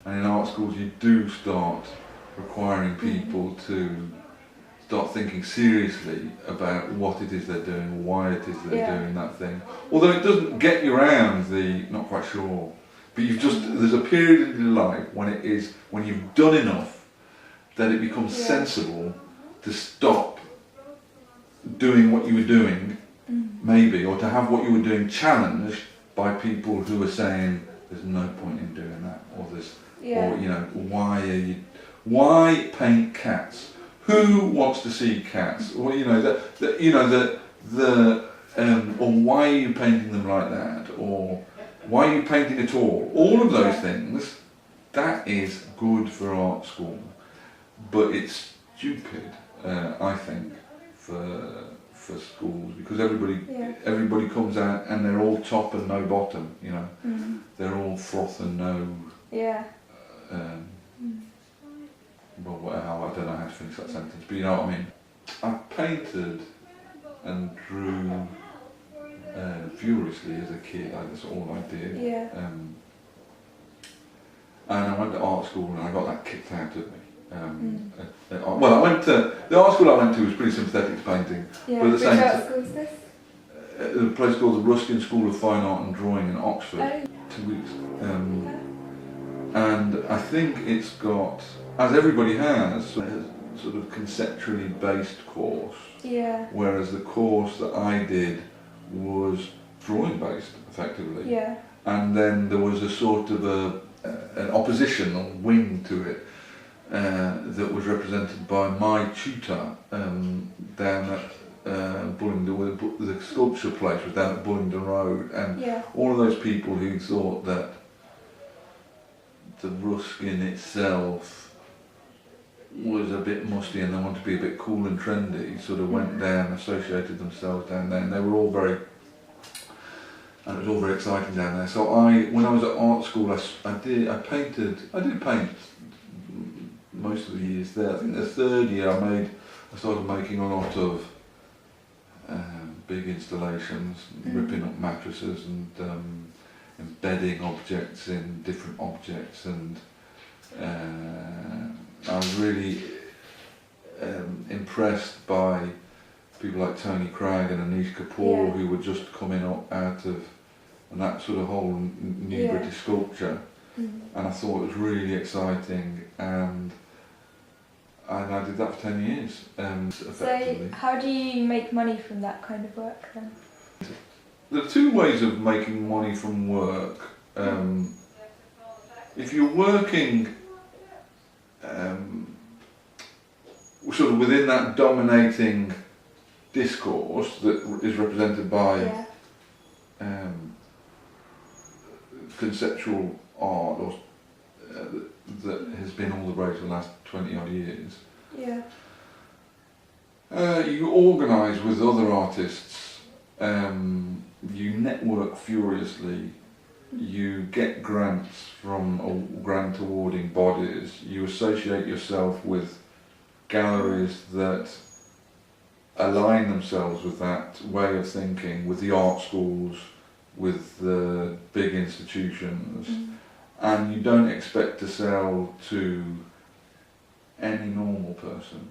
And in art schools you do start requiring people to start thinking seriously about what it is they're doing, why it is they're doing that thing. Although it doesn't get you around the not quite sure, but there's a period in your life when you've done enough that it becomes sensible to stop doing what you were doing, maybe, or to have what you were doing challenged by people who are saying there's no point in doing that, or why paint cats? Who wants to see cats? Or or why are you painting them like that? Or why are you painting at all? All of those things, that is good for art school, but it's stupid, I think, for schools, because everybody comes out and they're all top and no bottom. They're all froth and no. Well, I don't know how to finish that sentence, but you know what I mean. I painted and drew furiously as a kid. That's all I did. And I went to art school and I got that kicked out of me. The art school I went to was pretty sympathetic to painting. But at the same Which art school is this? A place called the Ruskin School of Fine Art and Drawing in Oxford. 2 weeks. And I think it's got, as everybody has, a sort of conceptually based course. Whereas the course that I did was drawing based, effectively. And then there was a sort of an oppositional wing to it that was represented by my tutor down at Bullingdon. The sculpture place was down at Bullingdon Road, and all of those people who thought that the Ruskin itself was a bit musty and they wanted to be a bit cool and trendy, sort of went down, associated themselves down there, and they were all and it was all very exciting down there. So when I was at art school, I did paint most of the years there. I think the third year I started making a lot of big installations, ripping up mattresses and embedding objects in different objects, and I was really impressed by people like Tony Cragg and Anish Kapoor, who were just coming up out of that sort of whole new British sculpture, and I thought it was really exciting, and I did that for 10 years. So how do you make money from that kind of work then? There are two ways of making money from work. If you're working sort of within that dominating discourse that is represented by conceptual art, or that has been all the rage for the last 20 odd years. You organise with other artists, you network furiously, you get grants from grant awarding bodies, you associate yourself with galleries that align themselves with that way of thinking, with the art schools, with the big institutions, and you don't expect to sell to any normal person.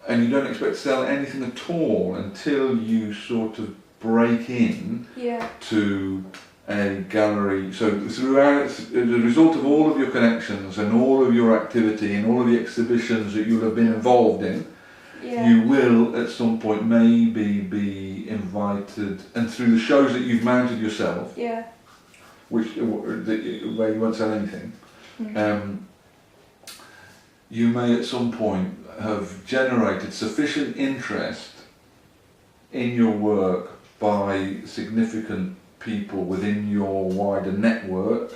And you don't expect to sell anything at all until you sort of break in to a gallery. So throughout, as a result of all of your connections and all of your activity and all of the exhibitions that you'll have been involved in, you will at some point maybe be invited, and through the shows that you've mounted yourself, where you won't sell anything, you may at some point have generated sufficient interest in your work by significant people within your wider network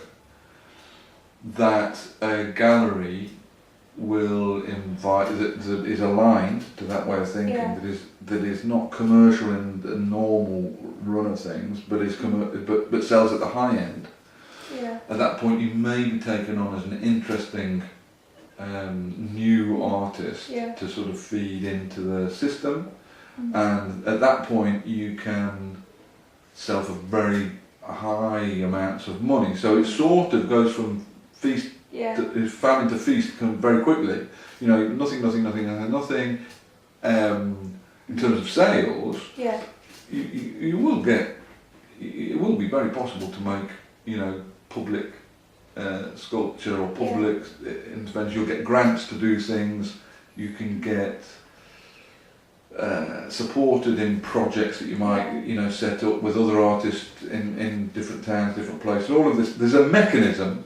that a gallery will invite, that is aligned to that way of thinking, that is not commercial in the normal run of things, but is but sells at the high end. At that point you may be taken on as an interesting new artist to sort of feed into the system, and at that point you can sell for very high amounts of money. So it sort of goes from feast famine to feast very quickly. You know, nothing. In terms of sales, you will get. It will be very possible to make, you know, public sculpture or public intervention. You'll get grants to do things. You can get supported in projects that you might, you know, set up with other artists in different towns, different places. All of this, there's a mechanism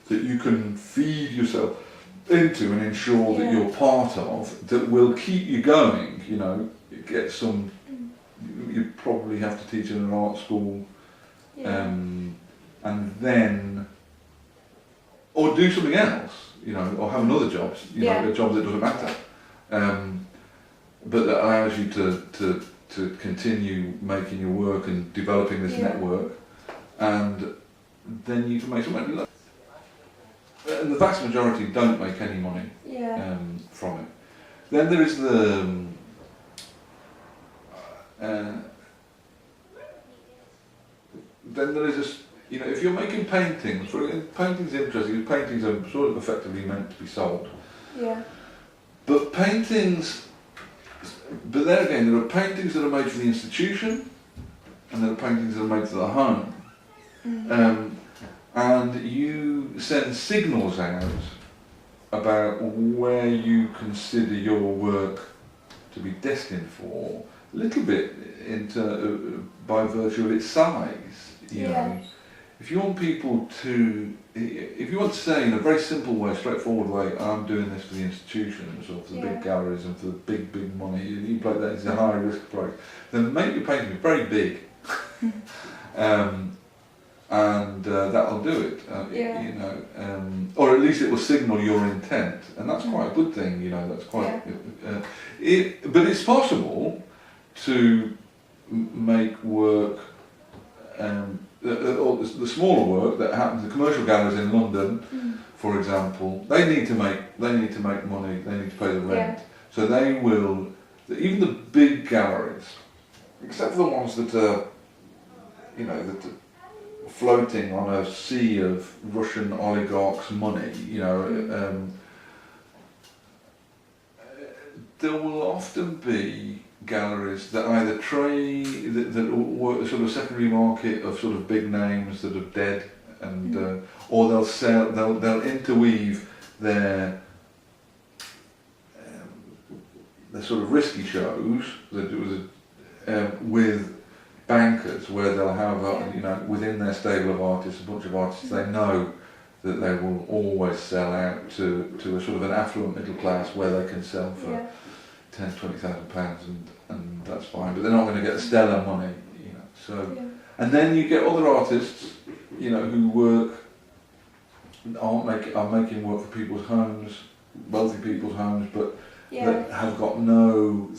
that you can feed yourself into and ensure that you're part of, that will keep you going. You know, get some. You probably have to teach in an art school, and then, or do something else. You know, or have another job. You know, a job that doesn't matter. But that allows you to continue making your work and developing this network, and then you can make some money. And the vast majority don't make any money from it. Then there is the then there is this, you know, if you're making paintings, painting's interesting, because paintings are sort of effectively meant to be sold. Yeah. But paintings, but then again, there are paintings that are made for the institution, and there are paintings that are made for the home. And you send signals out about where you consider your work to be destined for, a little bit by virtue of its size. You know, if you want people to, if you want to say in a very simple way, straightforward way, I'm doing this for the institutions or for the big galleries and for the big money, you play that, it's a high risk play, then make your painting very big. And that'll do it, you know, or at least it will signal your intent, and that's quite a good thing, you know, that's quite, but it's possible to make work, the smaller work that happens, the commercial galleries in London, for example, they need to make money, they need to pay the rent, so they will, even the big galleries, except for the ones that are, you know, that are floating on a sea of Russian oligarchs' money, you know, there will often be galleries that either trade, that work sort of secondary market of sort of big names that are dead, and or they'll interweave their sort of risky shows with bankers, where they'll have you know, within their stable of artists, a bunch of artists they know that they will always sell out to a sort of an affluent middle class, where they can sell for £10,000-20,000 and that's fine, but they're not going to get the stellar money, you know. So, and then you get other artists, you know, who are making work for people's homes, wealthy people's homes, but that have got no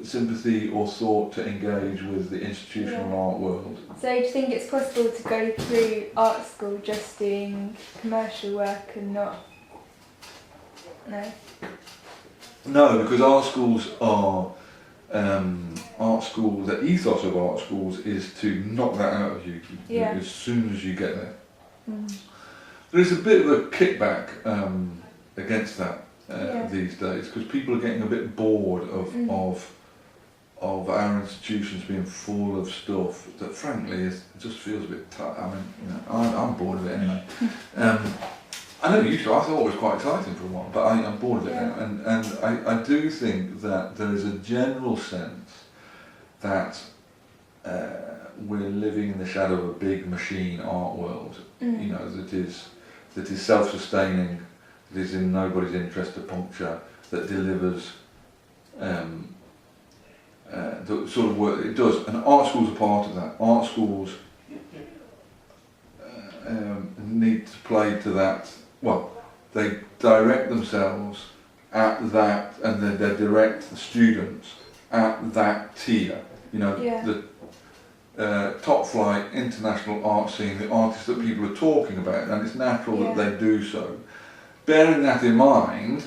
sympathy or thought to engage with the institutional art world. So do you think it's possible to go through art school just doing commercial work and not? No. No, because art schools are the ethos of art schools is to knock that out of you as soon as you get there. There is a bit of a kickback against that these days, because people are getting a bit bored of our institutions being full of stuff that frankly just feels a bit tight. I mean, you know, I'm bored of it anyway. I never used to. I thought it was quite exciting for a while, but I'm bored of it now. And I do think that there is a general sense that we're living in the shadow of a big machine art world, you know, that is self-sustaining, that is in nobody's interest to puncture, that delivers the sort of work that it does. And art schools are part of that. Art schools need to play to that. Well, they direct themselves at that, and then they direct the students at that tier. You know, the top flight international art scene, the artists that people are talking about, and it's natural that they do so. Bearing that in mind,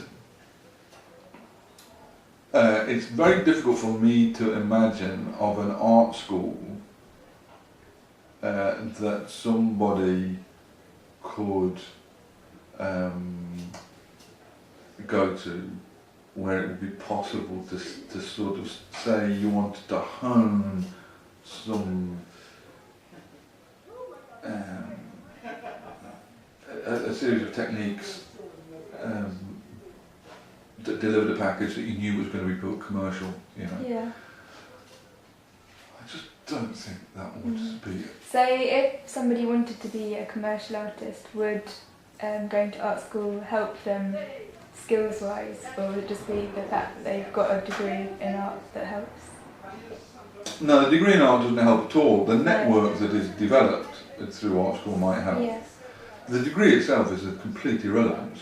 it's very difficult for me to imagine of an art school that somebody could go to where it would be possible to sort of say you wanted to hone some a series of techniques that delivered a package that you knew was going to be built commercial, you know. Yeah. I just don't think that would be... So if somebody wanted to be a commercial artist, would going to art school help them skills-wise, or would it just be the fact that they've got a degree in art that helps? No, the degree in art doesn't help at all. The network that is developed through art school might help. Yes. The degree itself is a complete irrelevance.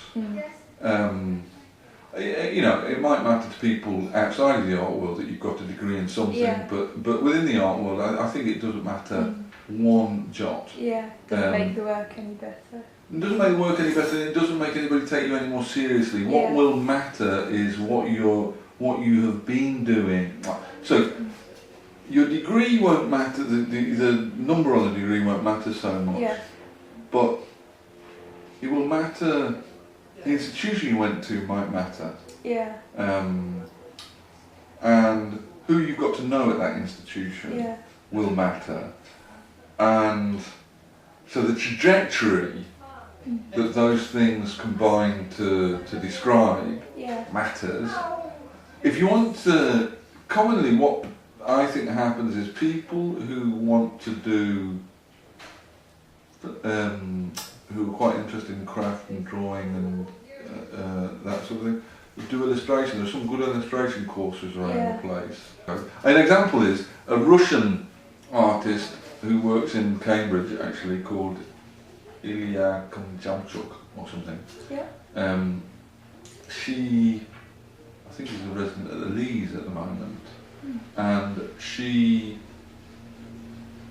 You know, it might matter to people outside of the art world that you've got a degree in something, but within the art world, I think it doesn't matter one jot. Yeah, doesn't make the work any better. It doesn't make the work any better. It doesn't make anybody take you any more seriously. What will matter is what you have been doing. So your degree won't matter. The number on the degree won't matter so much. But it will matter. The institution you went to might matter. And who you've got to know at that institution will matter. And so the trajectory that those things combine to describe matters. If you want to, commonly what I think happens is people who want to do, who are quite interested in craft and drawing and that sort of thing, do illustration. There's some good illustration courses around the place. An example is a Russian artist who works in Cambridge, actually, called Ilya Komjamchuk or something. She, I think, is a resident at Ateliers at the moment, and she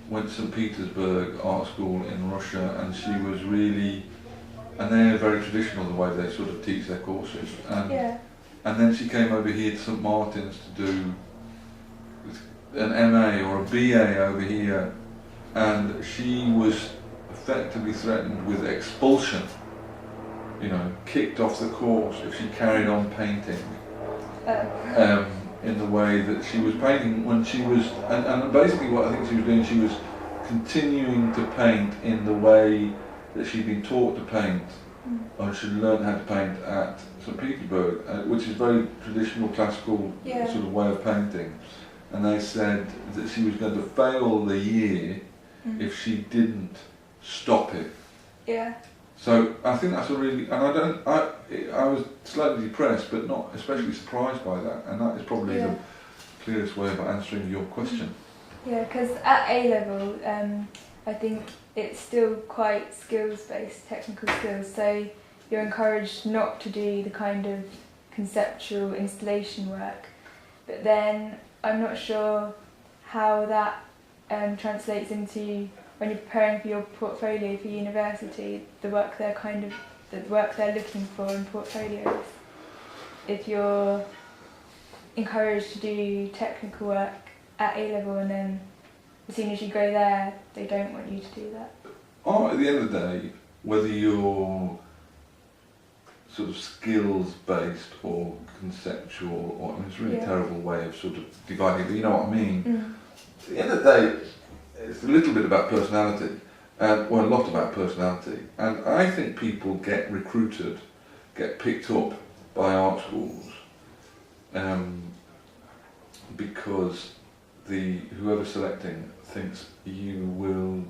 went to St. Petersburg art school in Russia, and she was really, and they're very traditional the way they sort of teach their courses, and then she came over here to St. Martin's to do an MA or a BA over here, and she was effectively threatened with expulsion, you know, kicked off the course if she carried on painting in the way that she was painting when she was, and basically what I think she was doing, she was continuing to paint in the way that she'd been taught to paint, or she'd learned how to paint at St. Petersburg, which is very traditional classical sort of way of painting. And they said that she was going to fail the year if she didn't stop it. So I think that's a really, and I was slightly depressed, but not especially surprised by that, and that is probably the clearest way of answering your question. Yeah, because at A level, I think it's still quite skills-based, technical skills, so you're encouraged not to do the kind of conceptual installation work, but then I'm not sure how that translates into, when you're preparing for your portfolio for university, the work they're looking for in portfolios. If you're encouraged to do technical work at A level, and then as soon as you go there, they don't want you to do that. At the end of the day, whether you're sort of skills-based or conceptual, or I mean, it's a really terrible way of sort of dividing, but you know what I mean. At the end of the day, it's a little bit about personality, well, a lot about personality, and I think people get recruited, get picked up by art schools because whoever's selecting thinks you will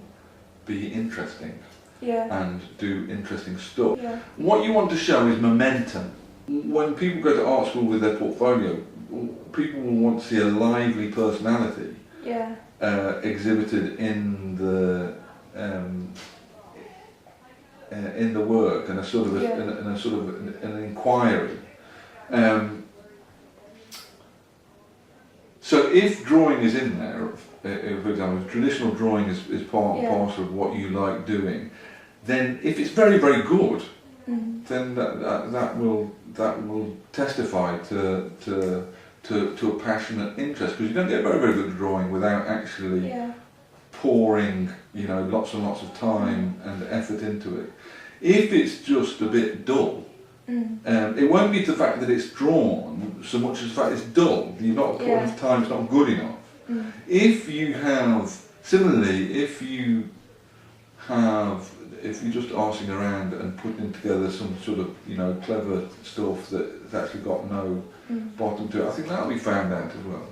be interesting and do interesting stuff. What you want to show is momentum. When people go to art school with their portfolio, people will want to see a lively personality exhibited in the work, and a sort of an inquiry. So if drawing is in there, for example, if traditional drawing is part and parcel of what you like doing, then if it's very, very good, then that will testify to a passionate interest, because you don't get very, very good at drawing without actually pouring, lots and lots of time and effort into it. If it's just a bit dull, it won't be the fact that it's drawn so much as the fact it's dull. You're not putting enough time, it's not good enough. If you just arsing around and putting together some sort of, clever stuff that's actually got no bottom to it, I think that'll be found out as well.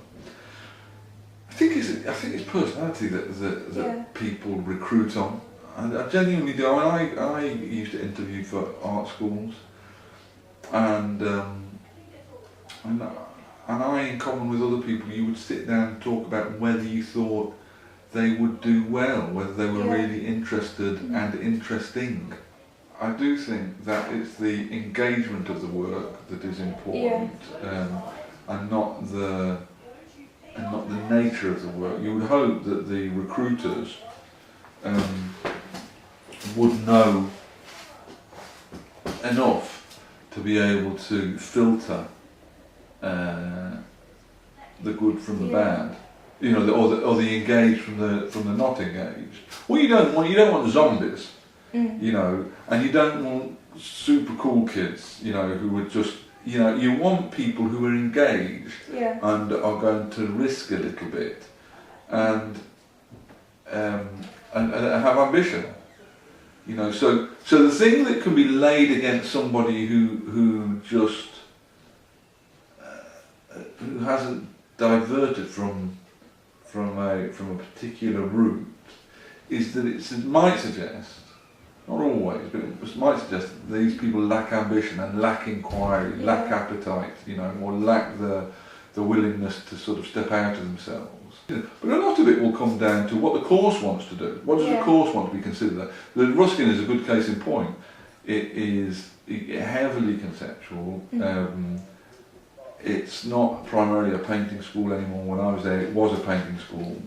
I think it's personality that people recruit on. I genuinely do. I used to interview for art schools, and I, in common with other people, you would sit down and talk about whether you thought they would do well, whether they were really interested and interesting. I do think that it's the engagement of the work that is important, and not the nature of the work. You would hope that the recruiters would know enough to be able to filter the good from the bad, or the engaged from the not engaged. Well, you don't want zombies, and you don't want super cool kids, who would just, you want people who are engaged and are going to risk a little bit, and have ambition. So the thing that can be laid against somebody who just who hasn't diverted from a particular route is that it might suggest, not always, but it might suggest that these people lack ambition and lack inquiry, lack appetite, or lack the willingness to sort of step out of themselves. But a lot of it will come down to what the course wants to do. What does the course want to be considered? The Ruskin is a good case in point. It is heavily conceptual. It's not primarily a painting school anymore. When I was there, it was a painting school.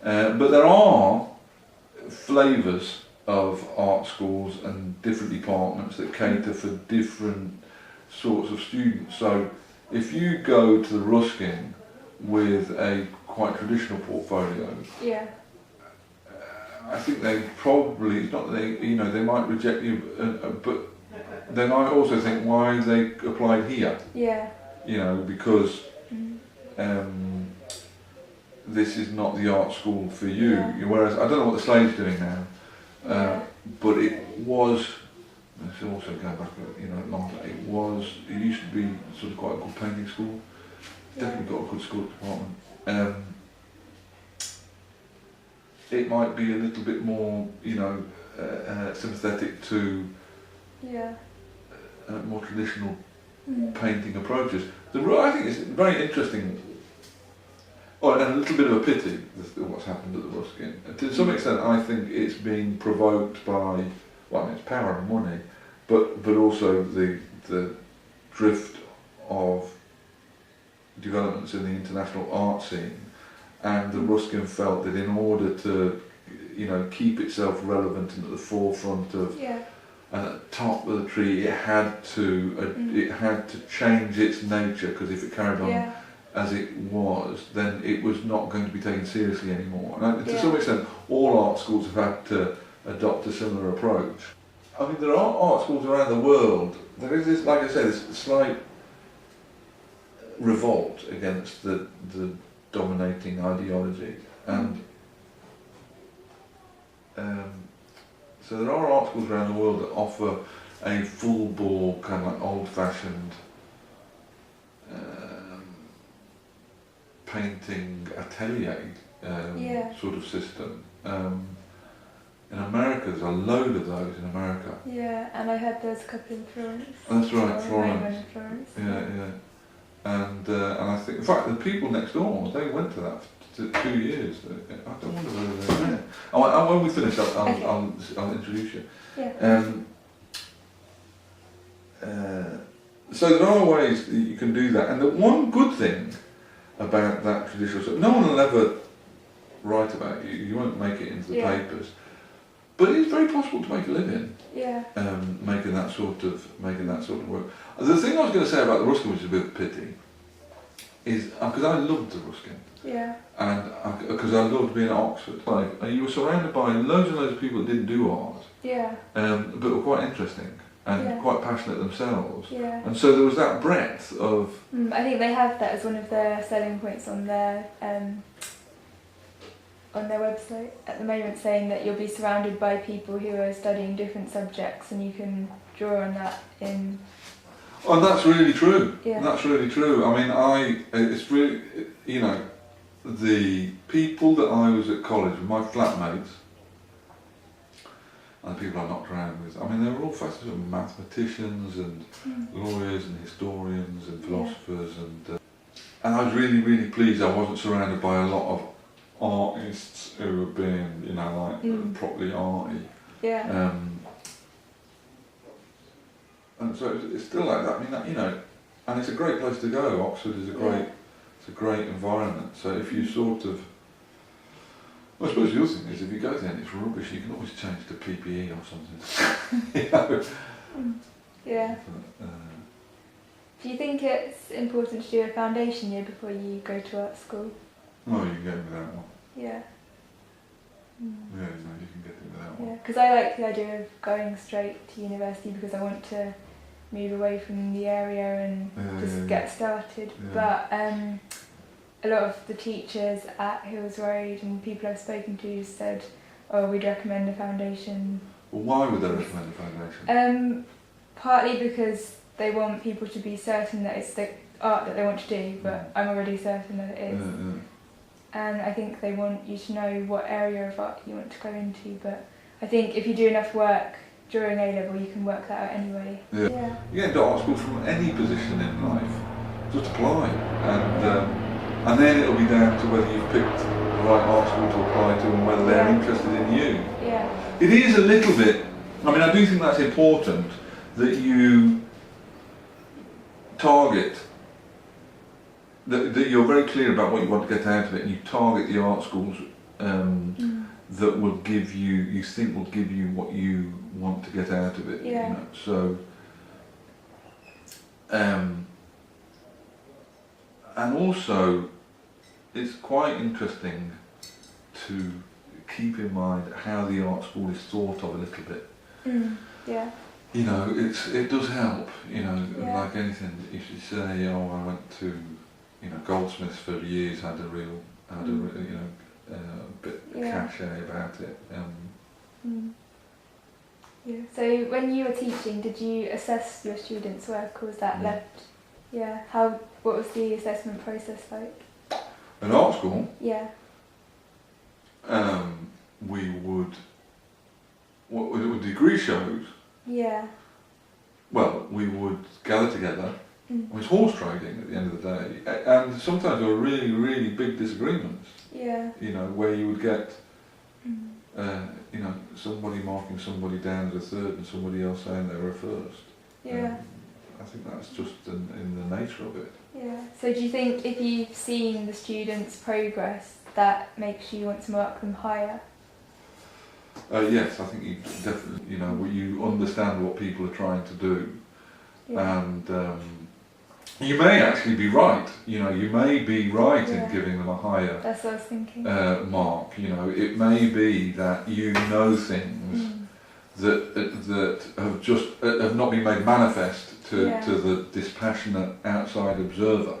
But there are flavours of art schools and different departments that cater for different sorts of students. So if you go to the Ruskin with a quite traditional portfolio, I think they probably, it's not that they might reject you, but they might also think, why they applied here? Because this is not the art school for you. Whereas, I don't know what the Slade's doing now, but it was, it's also going back, long. It used to be sort of quite a good painting school. Definitely got a good school department. It might be a little bit more, sympathetic to more traditional painting approaches. I think it's very interesting. Oh, and a little bit of a pity what's happened at the Ruskin. To some extent, I think it's being provoked by, it's power and money, but also the drift of developments in the international art scene, and the Ruskin felt that in order to, keep itself relevant and at the forefront of, and at the top of the tree, it had to change its nature, because if it carried on as it was, then it was not going to be taken seriously anymore. And to some extent, all art schools have had to adopt a similar approach. I mean, there are art schools around the world. There is this, like I say, this slight revolt against the dominating ideology, and so there are art schools around the world that offer a full-bore kind of like old-fashioned painting atelier sort of system. In America, there's a load of those in America. And I heard there's a couple in Florence. That's right, Florence. And I think, in fact, the people next door, they went to that for 2 years. I don't wonder whether they're there. When we finish, I'll introduce you. So there are ways that you can do that, and the one good thing about that traditional stuff, no one will ever write about you. You won't make it into the papers, but it's very possible to make a living. Making that sort of work. The thing I was going to say about the Ruskin, which is a bit of a pity, is because I loved the Ruskin. Yeah. And because I loved being at Oxford. Like, you were surrounded by loads and loads of people that didn't do art. Yeah. But were quite interesting and quite passionate themselves. Yeah. And so there was that breadth of... I think they have that as one of their selling points on their website at the moment, saying that you'll be surrounded by people who are studying different subjects and you can draw on that in... And that's really true. Yeah. That's really true. I mean, it's really, you know, the people that I was at college with, my flatmates, and the people I knocked around with, I mean, they were all fascinated with mathematicians and lawyers and historians and philosophers, and I was really, really pleased I wasn't surrounded by a lot of artists who were being, you know, like properly arty. Yeah. And so it's still like that. I mean, that, you know, and it's a great place to go. Oxford is it's a great environment. So if you sort of, well, I suppose the other thing is if you go there and it's rubbish, you can always change to PPE or something. You know? Yeah. But, do you think it's important to do a foundation year before you go to art school? Oh, you can get it without one. Yeah. Yeah, no, you can get it without one. Yeah, because I like the idea of going straight to university because I want to move away from the area and just get started. Yeah. But a lot of the teachers at Hills Road and people I've spoken to said, oh, we'd recommend a foundation. Well, why would they recommend a foundation? Partly because they want people to be certain that it's the art that they want to do, but I'm already certain that it is. And I think they want you to know what area of art you want to go into, but I think if you do enough work during A-level, you can work that out anyway. Yeah. You get into art school from any position in life, just apply, and then it'll be down to whether you've picked the right art school to apply to and whether they're interested in you. Yeah. It is a little bit, I mean, I do think that's important that you target, that you're very clear about what you want to get out of it, and you target the art schools that will give you think will give you what you want to get out of it. Yeah. You know? So, and also, it's quite interesting to keep in mind how the art school is thought of a little bit. Yeah. You know, it does help. You know, like anything, if you say, oh, I went to, you know, Goldsmiths for years, had a real, you know, bit cachet about it. Yeah. So when you were teaching, did you assess your students' work, or was that left? Yeah. What was the assessment process like? At art school? Yeah. We would, what degree shows? Yeah. Well, we would gather together. It was horse trading at the end of the day, and sometimes there were really, really big disagreements. Yeah. You know, where you would get, you know, somebody marking somebody down as a third and somebody else saying they were a first. Yeah. I think that's just in the nature of it. Yeah. So do you think if you've seen the students' progress, that makes you want to mark them higher? Yes, I think you definitely, you know, you understand what people are trying to do, and you may actually be right. You know, you may be right in giving them a higher That's what I was thinking. Mark. You know, it may be that you know things that have not been made manifest to the dispassionate outside observer.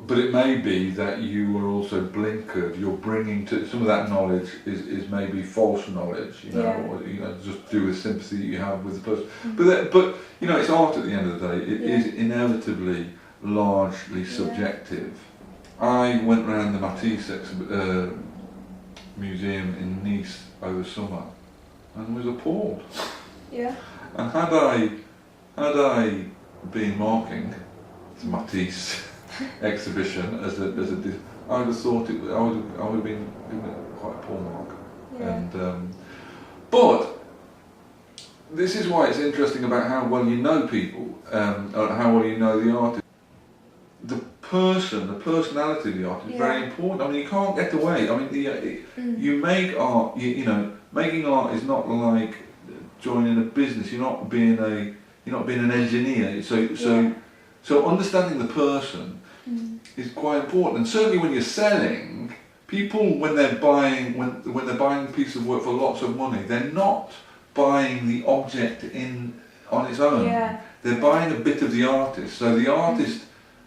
But it may be that you are also blinkered. You're bringing to some of that knowledge is maybe false knowledge, you know, or you know, just to do with sympathy that you have with the person. But you know, it's art at the end of the day. It is inevitably largely subjective. I went around the Matisse museum in Nice over summer and was appalled. Yeah. And had I been marking the Matisse exhibition as a I would have thought I would have been given it quite a poor mark. And but this is why it's interesting about how well you know people, or how well you know the artist. The personality of the artist is very important. I mean, you can't get away. I mean, you make art. You know, making art is not like joining a business. You're not being an engineer. So So understanding the person is quite important, and certainly when you're selling, people when they're buying a piece of work for lots of money, they're not buying the object on its own. Yeah. They're buying a bit of the artist. So the artist,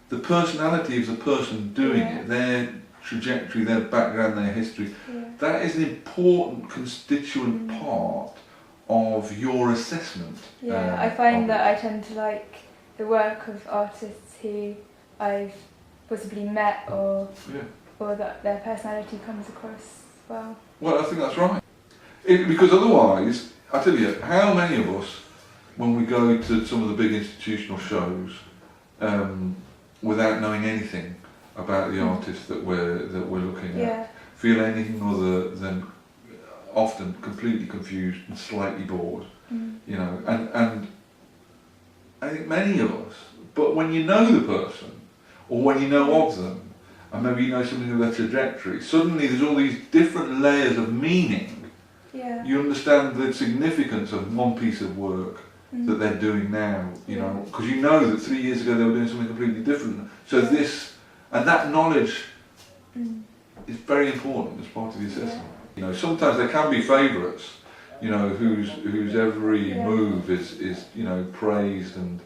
the personality of the person doing it, their trajectory, their background, their history, that is an important constituent part of your assessment. Yeah, I find that I tend to like the work of artists who I've possibly met or that their personality comes across well. Well, I think that's right. Because otherwise, I tell you, how many of us, when we go to some of the big institutional shows, without knowing anything about the artist that we're looking at, feel anything other than often completely confused and slightly bored, you know, and I think many of us, but when you know the person, or when you know of them, and maybe you know something of their trajectory, suddenly there's all these different layers of meaning. Yeah. You understand the significance of one piece of work that they're doing now, you know, because you know that 3 years ago they were doing something completely different. So that knowledge is very important as part of the assessment. You know, sometimes there can be favourites, you know, whose every move is you know praised, and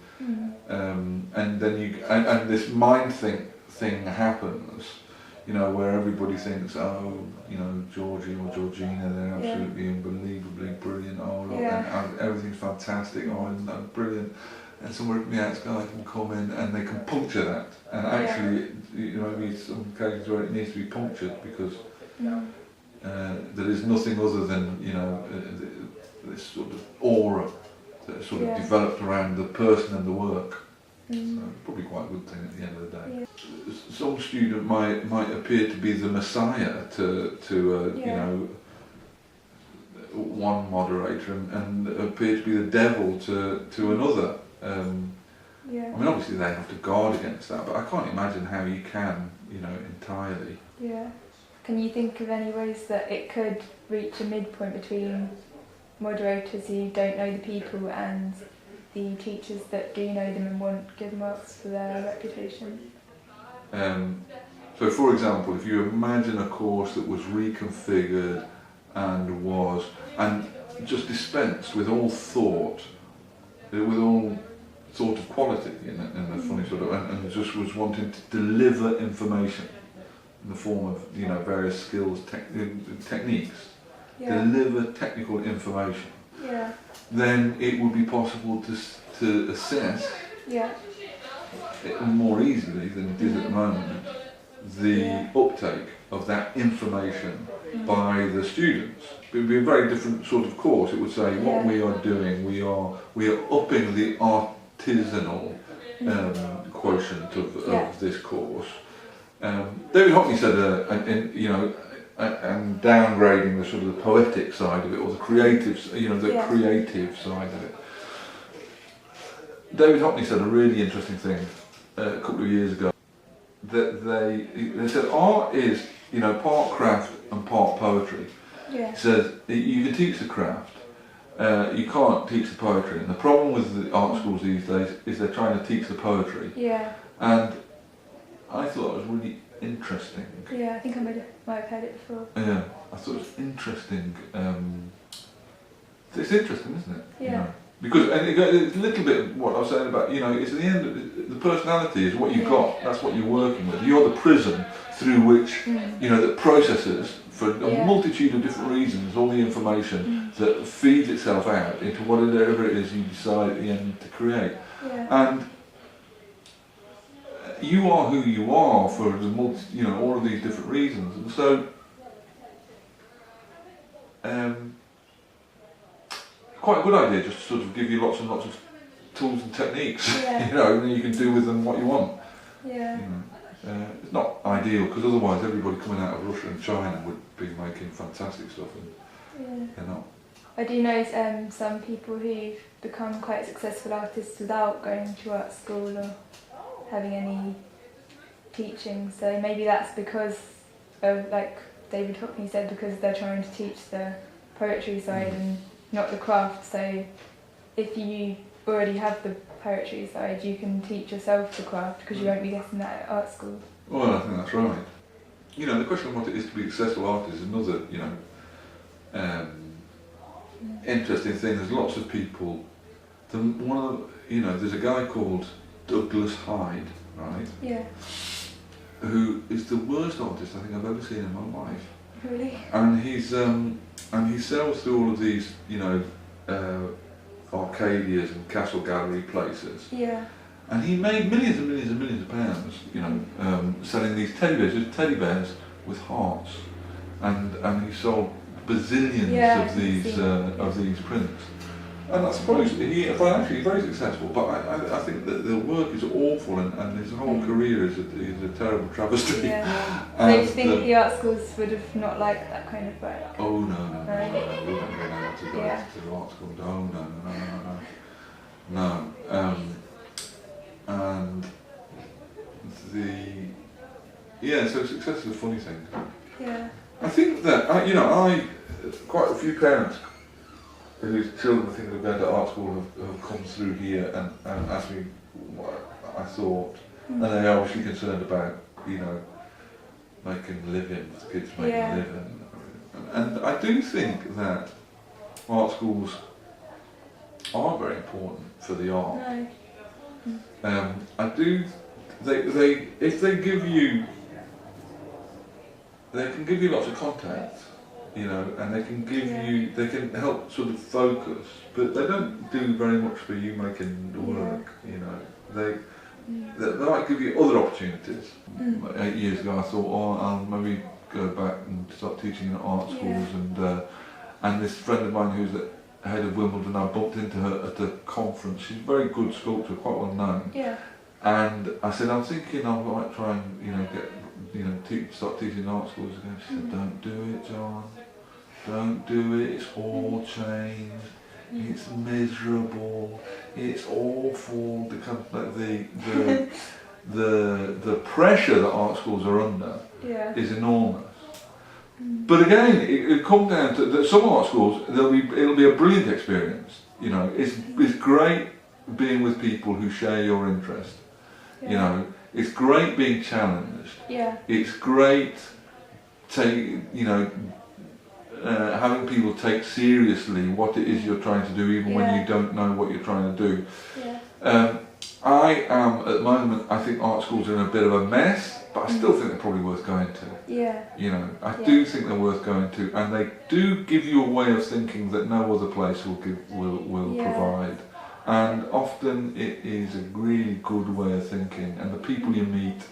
then and this mind thing happens, you know, where everybody thinks, oh, you know, Georgie or Georgina, they're absolutely unbelievably brilliant. Oh, look, and everything's fantastic. Oh, and brilliant. And somewhere from the outside can come in and they can puncture that. And actually, you know, maybe some occasions where it needs to be punctured because there is nothing other than, you know, this sort of aura that sort of developed around the person and the work. So probably quite a good thing at the end of the day. Some student might appear to be the messiah to you know, one moderator and appear to be the devil to another. I mean, obviously they have to guard against that, but I can't imagine how you can, you know, entirely. Yeah. Can you think of any ways that it could reach a midpoint between moderators who don't know the people and the teachers that do know them and want good marks for their reputation? So for example, if you imagine a course that was reconfigured and just dispensed with all thought, of quality in a funny sort of, and just was wanting to deliver information in the form of, you know, various skills, techniques, deliver technical information, then it would be possible to assess it more easily than it is at the moment, the uptake of that information by the students. It would be a very different sort of course. It would say what we are doing, we are upping the artisanal quotient of this course. David Hockney said, you know, and downgrading the sort of the poetic side of it, or the creative, you know, the creative side of it. David Hockney said a really interesting thing a couple of years ago, that they said art is, you know, part craft and part poetry. He says you can teach the craft, you can't teach the poetry, and the problem with the art schools these days is they're trying to teach the poetry. And I thought it was really interesting. Yeah, I think I might have heard it before. Yeah, I thought it was interesting. It's interesting, isn't it? Yeah. You know? Because it's a little bit what I was saying about, you know, it's at the end of the personality is what you've got. That's what you're working with. You're the prism through which, you know, that processes for a multitude of different reasons all the information that feeds itself out into whatever it is you decide at the end to create. And you are who you are for the you know, all of these different reasons, and so quite a good idea just to sort of give you lots and lots of tools and techniques, you know, and then you can do with them what you want. You know, it's not ideal because otherwise everybody coming out of Russia and China would be making fantastic stuff, and they're not. I do know some people who've become quite successful artists without going to art school or having any teaching, so maybe that's because of, like David Hockney said, because they're trying to teach the poetry side and not the craft. So if you already have the poetry side, you can teach yourself the craft because you won't be getting that at art school. Well, I think that's right. You know, the question of what it is to be a successful artist is another, you know, interesting thing. There's lots of people. There's a guy called Douglas Hyde, right? Yeah. Who is the worst artist I think I've ever seen in my life. Really? And he sells through all of these, you know, Arcadias and Castle Gallery places. Yeah. And he made millions and millions and millions of pounds, you know, selling these teddy bears with hearts, and he sold bazillions of these prints. And that's probably financially he's very successful, but I think that the work is awful, and his whole career is a terrible travesty. Yeah. So do you think the art schools would have not liked that kind of work? Oh no, we don't go now to the art school. Oh no. And so success is a funny thing. Yeah. I think that quite a few parents whose children are thinking of going to art school have come through here and asked me what I thought, and they're obviously concerned about, you know, making a living, the kids making a living, and I do think that art schools are very important for the art. No. I do. If they give you, they can give you lots of content, you know, and they can give you, they can help sort of focus, but they don't do very much for you making the work, you know. They might give you other opportunities. 8 years ago I thought, I'll maybe go back and start teaching in art schools, and this friend of mine who's the head of Wimbledon, I bumped into her at a conference. She's a very good sculptor, quite well known. Yeah. And I said, I'm thinking I might try and, you know, start teaching in art schools again. She said, don't do it, John. Don't do it. It's all changed. It's miserable. It's awful. The pressure that art schools are under is enormous. But again, it comes down to that some art schools, it'll be a brilliant experience. You know, it's great being with people who share your interest. You know, it's great being challenged. It's great having people take seriously what it is you're trying to do, even when you don't know what you're trying to do. I am, at the moment, I think art schools are in a bit of a mess, but I still think they're probably worth going to. You know, I do think they're worth going to, and they do give you a way of thinking that no other place will provide. And often it is a really good way of thinking, and the people you meet,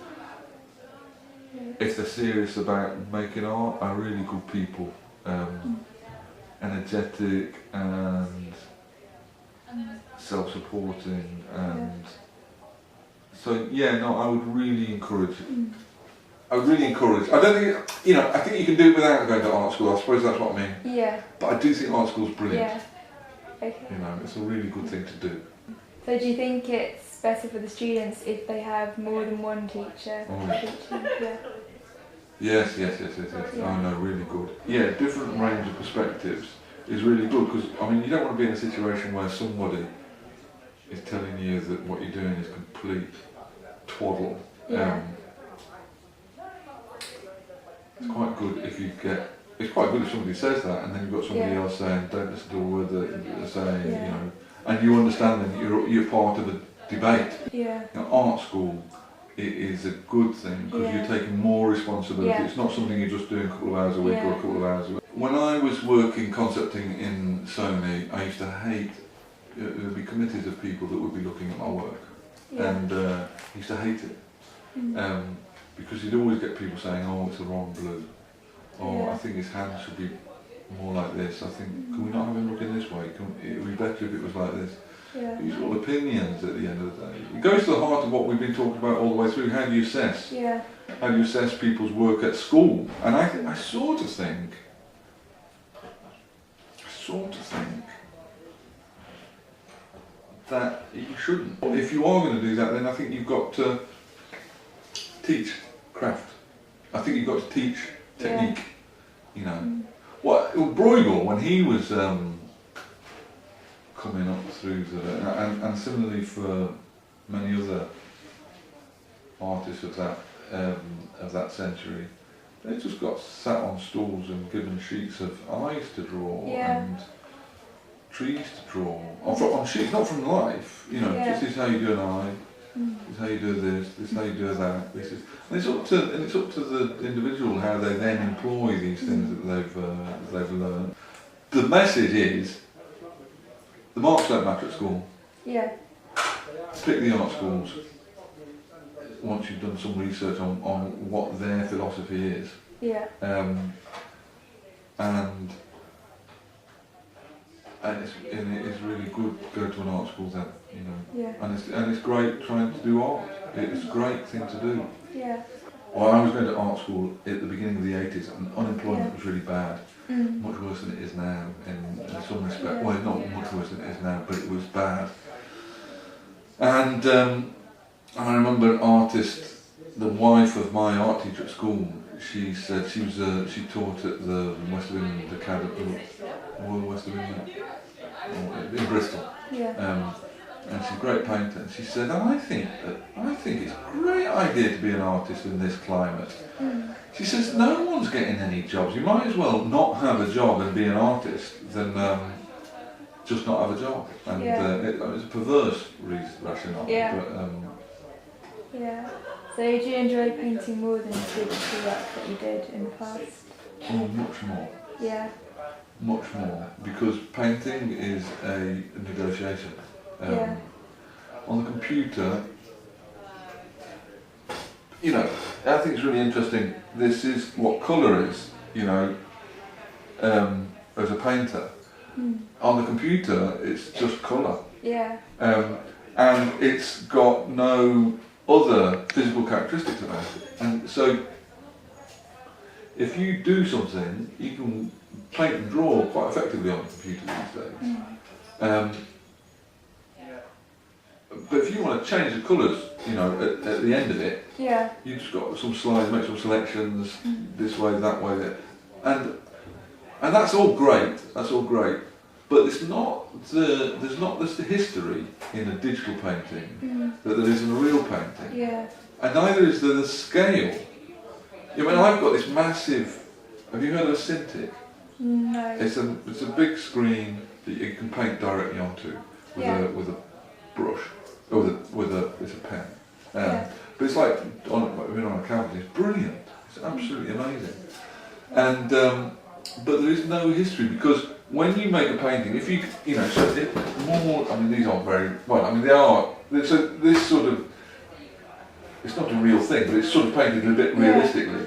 if they're serious about making art, are really good people. Energetic and self-supporting, and so I would really encourage. I don't think, I think you can do it without going to art school. I suppose that's what I mean. But I do think art school's brilliant. Okay. You know, it's a really good thing to do. So do you think it's better for the students if they have more than one teacher? Yes. Oh no, really good. Yeah, different range of perspectives is really good, because I mean, you don't want to be in a situation where somebody is telling you that what you're doing is complete twaddle. It's quite good if you get. It's quite good if somebody says that, and then you've got somebody else saying, "Don't listen to a word that they're saying," you know, and you understand that you're part of a debate. You know, art school, it is a good thing because you're taking more responsibility. It's not something you're just doing a couple of hours a week or a couple of hours a week. When I was working concepting in Sony, I used to hate. There would be committees of people that would be looking at my work, and I used to hate it because you'd always get people saying, "Oh, it's the wrong blue." Oh, I think his hand should be more like this. I think, can we not have him looking this way? It would be better if it was like this. These are all opinions at the end of the day. It goes to the heart of what we've been talking about all the way through. How do you assess? How do you assess people's work at school? And I sort of think that you shouldn't. If you are going to do that, then I think you've got to teach craft. I think you've got to teach technique, you know. Bruegel, when he was coming up through and similarly for many other artists of that century, they just got sat on stools and given sheets of eyes to draw and trees to draw on sheets, not from life. You know, this is how you do an eye. This is how you do this. This is how you do that. This is, and it's up to the individual how they then employ these things that they've learned. The message is the marks don't matter at school. Yeah. Pick the art schools. Once you've done some research on what their philosophy is. Yeah. And it's really good to go to an art school then, you know. Yeah. And it's great trying to do art. It's a great thing to do. Yeah. Well, I was going to art school at the beginning of the 80s and unemployment was really bad. Much worse than it is now in some respect. Well, not much worse than it is now, but it was bad. And I remember an artist, the wife of my art teacher at school, she said she taught at the West of England Academy, Royal West of England, in Bristol. Yeah. And she's a great painter. And she said, I think it's a great idea to be an artist in this climate. She says, no one's getting any jobs. You might as well not have a job and be an artist than just not have a job. And it's a perverse rationale. Yeah. But, yeah. So do you enjoy painting more than the digital work that you did in the past? Oh, much more. Yeah. Much more, because painting is a negotiation. On the computer, you know, I think it's really interesting. This is what colour is, you know, as a painter. On the computer, it's just colour. Yeah. And it's got no other physical characteristics about it. And so, if you do something, you can paint and draw quite effectively on the computer these days. But if you want to change the colours, you know, at the end of it, you've just got some slides, make some selections, this way, that way, and that's all great. That's all great. But there's not the history in a digital painting that there is in a real painting. Yeah. And neither is there the scale. I mean, I've got this massive. Have you heard of a Cintiq? No. It's a big screen that you can paint directly onto with a brush, or it's a pen. But it's like on a canvas. It's brilliant. It's absolutely amazing. And but there is no history, because when you make a painting, if you know, so more. I mean, these aren't very well. I mean, they are. So this sort of, it's not a real thing, but it's sort of painted a bit realistically.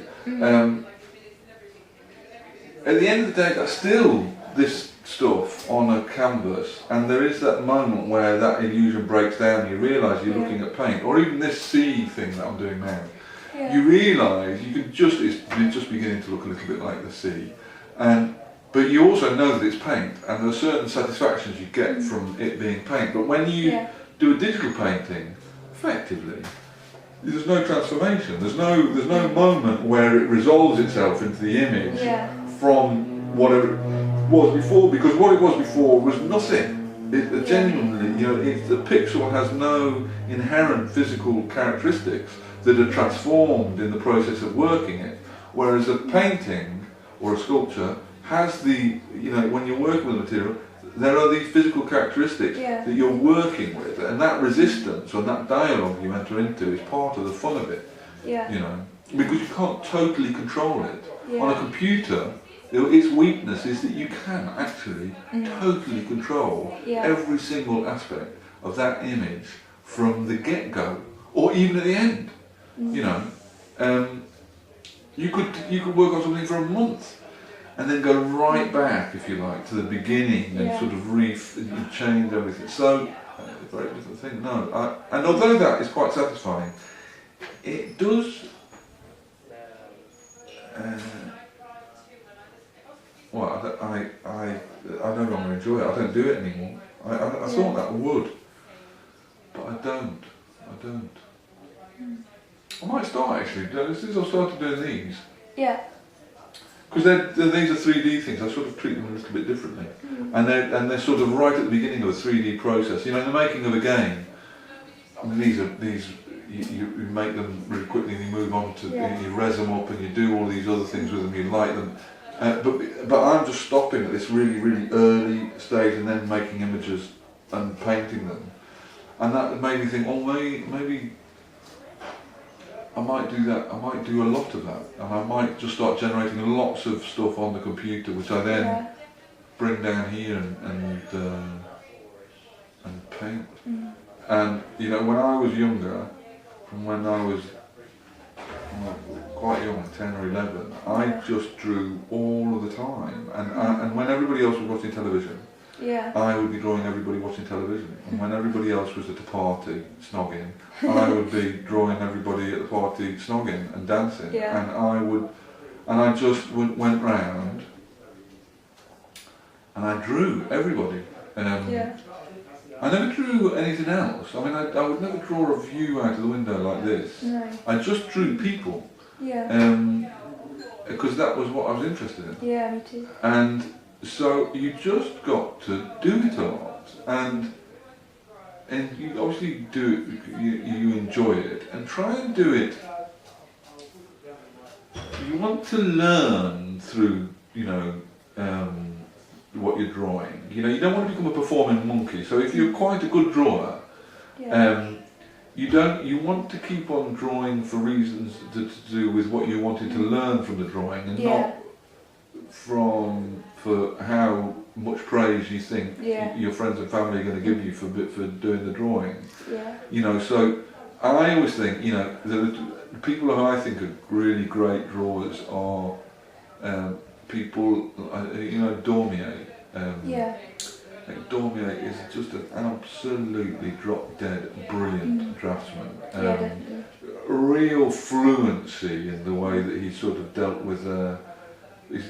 At the end of the day, that's still this stuff on a canvas, and there is that moment where that illusion breaks down. You realise you're looking at paint, or even this sea thing that I'm doing now. Yeah. You realise it's just beginning to look a little bit like the sea, but you also know that it's paint, and there are certain satisfactions you get from it being paint. But when you do a digital painting, effectively, there's no transformation. There's no moment where it resolves itself into the image from what it was before, because what it was before was nothing. It genuinely, you know, the pixel has no inherent physical characteristics that are transformed in the process of working it, whereas a painting or a sculpture has when you're working with material, there are these physical characteristics that you're working with, and that resistance or that dialogue you enter into is part of the fun of it. Yeah. You know, because you can't totally control it. Yeah. On a computer, its weakness is that you can actually totally control every single aspect of that image from the get-go, or even at the end. You know, you could work on something for a month, and then go right back, if you like, to the beginning and sort of change everything. So, a very different thing. No, and although that is quite satisfying, it does. Well, I no longer enjoy it. I don't do it anymore. I thought that would, but I don't. I might start actually. Since I started doing these. Yeah. Because these are 3D things. I sort of treat them a little bit differently, and they're sort of right at the beginning of a 3D process. You know, in the making of a game, I mean, you make them really quickly, and you move on to you res them up, and you do all these other things with them. You light them, but I'm just stopping at this really early stage, and then making images and painting them, and that made me think, oh, maybe I might do that. I might do a lot of that, and I might just start generating lots of stuff on the computer, which I then bring down here and paint. And you know, when I was younger, from when I was quite young, 10 or 11, I just drew all of the time, and when everybody else was watching television, I would be drawing everybody watching television, and when everybody else was at a party snogging, I would be drawing everybody at the party snogging and dancing, and I just went round and I drew everybody. I never drew anything else. I mean, I would never draw a view out of the window like this. No. I just drew people. Because that was what I was interested in. Yeah, me too. And so you just got to do it a lot, and you obviously do it. You enjoy it, and try and do it. You want to learn through, you know, what you're drawing. You know, you don't want to become a performing monkey. So if you're quite a good drawer, you want to keep on drawing for reasons to do with what you're wanting to learn from the drawing, and not for how much praise you think your friends and family are going to give you for doing the drawing. You know, so I always think, you know, the people who I think are really great drawers are people, you know, Dormier. Dormier is just an absolutely drop-dead brilliant draftsman. Real fluency in the way that he sort of dealt with. He's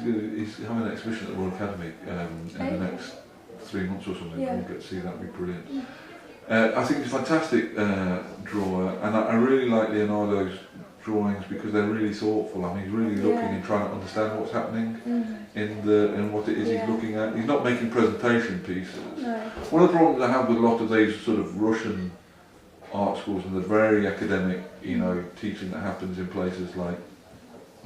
having an exhibition at the Royal Academy in the next 3 months or something. We'll get to see that. Would be brilliant. I think he's a fantastic drawer, and I really like Leonardo's drawings because they're really thoughtful. I mean, he's really looking and trying to understand what's happening in what it is he's looking at. He's not making presentation pieces. No. One of the problems I have with a lot of these sort of Russian art schools and the very academic, you know, teaching that happens in places like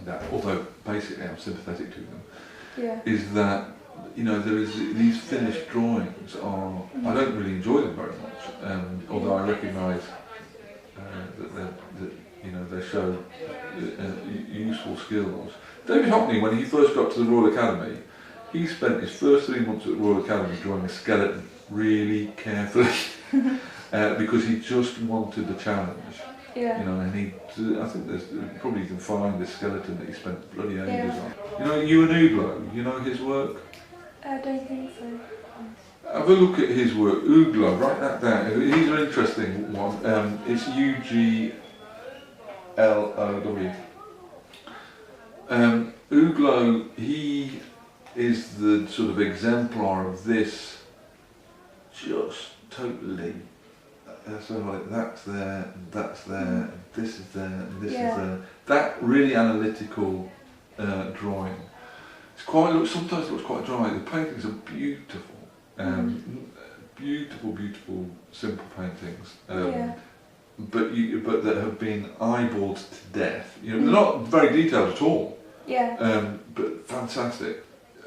that, although basically I'm sympathetic to them, is that, you know, there is these finished drawings are, I don't really enjoy them very much, although I recognise that you know, they show useful skills. David Hockney, when he first got to the Royal Academy, he spent his first 3 months at the Royal Academy drawing a skeleton really carefully because he just wanted the challenge. You know, and I think there's probably you can find this skeleton that he spent bloody ages on. You know, Ewan Uglo, you know his work? I don't think so. Have a look at his work. Uglo, write that down. He's an interesting one. It's Uglow. Uglo, he is the sort of exemplar of this, just totally. So like that's there, and that's there, and this is there, and this is there. That really analytical drawing. It's sometimes looks quite dry. The paintings are beautiful, beautiful, simple paintings. But that have been eyeballed to death. You know, they're not very detailed at all. But fantastic.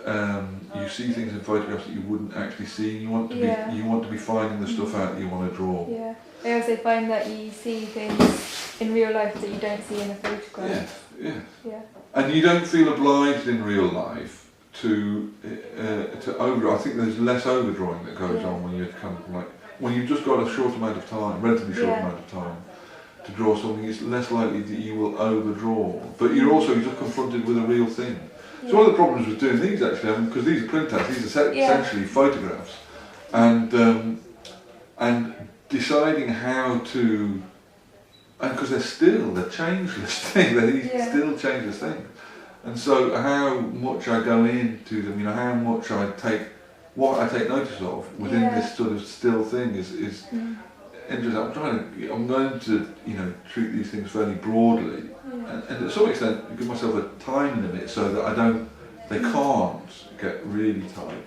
You see things in photographs that you wouldn't actually see. You want to be finding the stuff out that you want to draw. I also find that you see things in real life that you don't see in a photograph. And you don't feel obliged in real life to over. I think there's less overdrawing that goes on when you're kind of like when you've just got a short amount of time, relatively short amount of time to draw something. It's less likely that you will overdraw, but you're just confronted with a real thing. So one of the problems with doing these actually, because these are printouts, these are essentially photographs, and deciding how to, and because they're changeless things, they're still changeless things, and so how much I go into them, you know, how much what I take notice of within this sort of still thing is interesting. I'm going to, you know, treat these things fairly broadly, and to some extent give myself a time limit so that I don't They can't get really tight.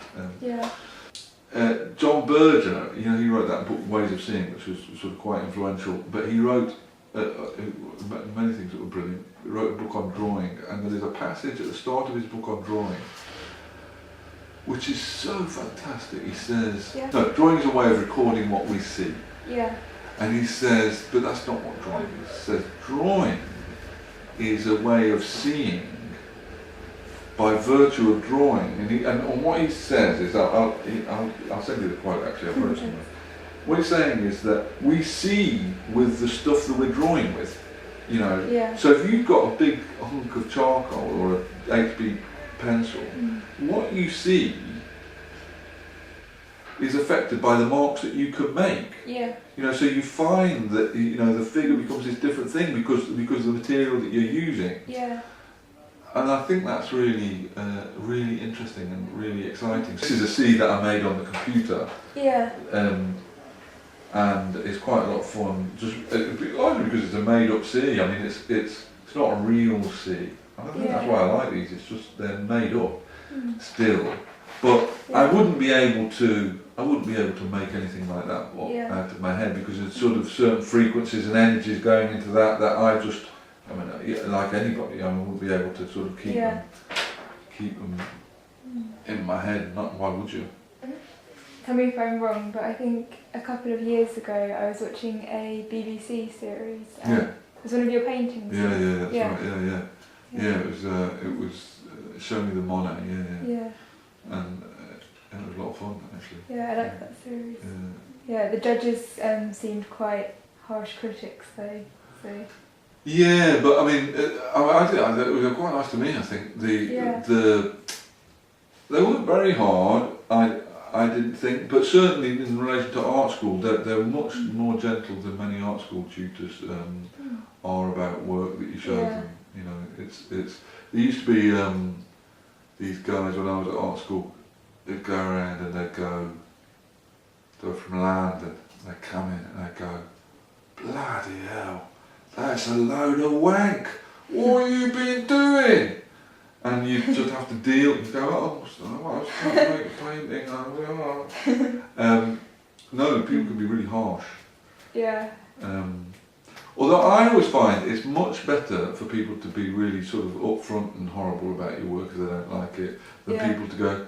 John Berger, you know, he wrote that book Ways of Seeing, which was sort of quite influential, but he wrote many things that were brilliant. He wrote a book on drawing, and there's a passage at the start of his book on drawing which is so fantastic. He says, no, drawing is a way of recording what we see. Yeah. And he says, but that's not what drawing is. He says, drawing is a way of seeing by virtue of drawing. And what he says is, I'll send you the quote actually, I've wrote it somewhere. What he's saying is that we see with the stuff that we're drawing with. You know, so if you've got a big hunk of charcoal or a HB pencil, what you see is affected by the marks that you could make. Yeah. You know, so you find that, you know, the figure becomes this different thing because of the material that you're using. Yeah. And I think that's really, really interesting and really exciting. This is a C that I made on the computer. Yeah. And it's quite a lot of fun. Just largely because it's a made-up C. I mean, it's not a real C. I think that's why I like these. It's just they're made up still. But I wouldn't be able to make anything like that out of my head because there's sort of certain frequencies and energies going into that I just, I mean, like anybody, I wouldn't be able to sort of keep them in my head. Not why would you? Tell me if I'm wrong, but I think a couple of years ago I was watching a BBC series. It was one of your paintings. Yeah, that's right. Yeah, it was Show Me the Monet. And it was a lot of fun actually. Yeah, I like that series. Yeah, the judges seemed quite harsh critics though. So. Yeah, but I mean, it was quite nice to me. I think they weren't very hard. I didn't think, but certainly in relation to art school, they're much more gentle than many art school tutors are about work that you show them. You know, it's. There used to be these guys when I was at art school. They'd go around and they'd go from London. They'd come in and they'd go, bloody hell, that's a load of wank. What have you been doing? And you just have to deal. You go, I just can't make a painting. No, people can be really harsh. Yeah. Although I always find it's much better for people to be really sort of upfront and horrible about your work if they don't like it, than people to go,